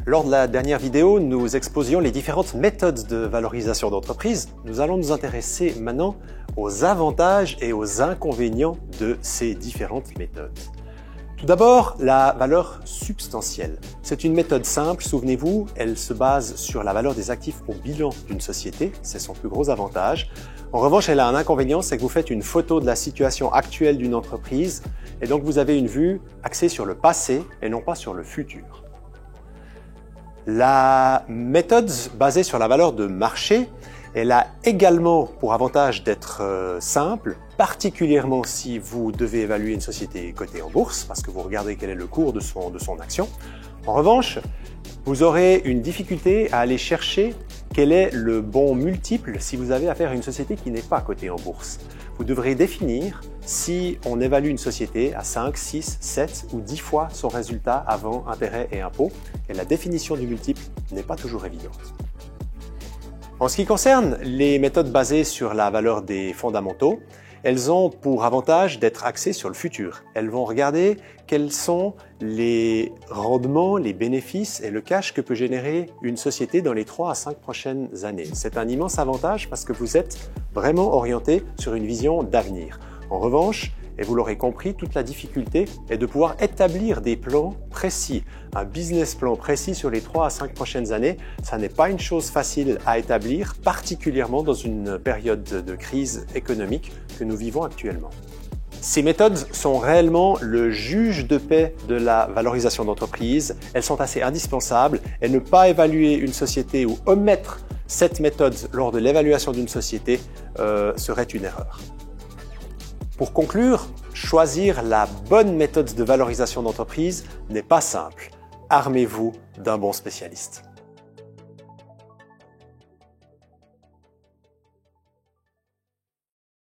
Lors de la dernière vidéo, nous exposions les différentes méthodes de valorisation d'entreprise. Nous allons nous intéresser maintenant aux avantages et aux inconvénients de ces différentes méthodes. Tout d'abord, la valeur substantielle. C'est une méthode simple, souvenez-vous, elle se base sur la valeur des actifs au bilan d'une société, c'est son plus gros avantage. En revanche, elle a un inconvénient, c'est que vous faites une photo de la situation actuelle d'une entreprise et donc vous avez une vue axée sur le passé et non pas sur le futur. La méthode basée sur la valeur de marché, elle a également pour avantage d'être simple, particulièrement si vous devez évaluer une société cotée en bourse, parce que vous regardez quel est le cours de son action. En revanche, vous aurez une difficulté à aller chercher quel est le bon multiple si vous avez affaire à une société qui n'est pas cotée en bourse. Vous devrez définir si on évalue une société à 5, 6, 7 ou 10 fois son résultat avant intérêts et impôts, et la définition du multiple n'est pas toujours évidente. En ce qui concerne les méthodes basées sur la valeur des fondamentaux, elles ont pour avantage d'être axées sur le futur. Elles vont regarder quels sont les rendements, les bénéfices et le cash que peut générer une société dans les 3 à 5 prochaines années. C'est un immense avantage parce que vous êtes vraiment orienté sur une vision d'avenir. En revanche, et vous l'aurez compris, toute la difficulté est de pouvoir établir des plans précis. Un business plan précis sur les 3 à 5 prochaines années, ça n'est pas une chose facile à établir, particulièrement dans une période de crise économique que nous vivons actuellement. Ces méthodes sont réellement le juge de paix de la valorisation d'entreprise. Elles sont assez indispensables et ne pas évaluer une société ou omettre cette méthode lors de l'évaluation d'une société serait une erreur. Pour conclure, choisir la bonne méthode de valorisation d'entreprise n'est pas simple. Armez-vous d'un bon spécialiste.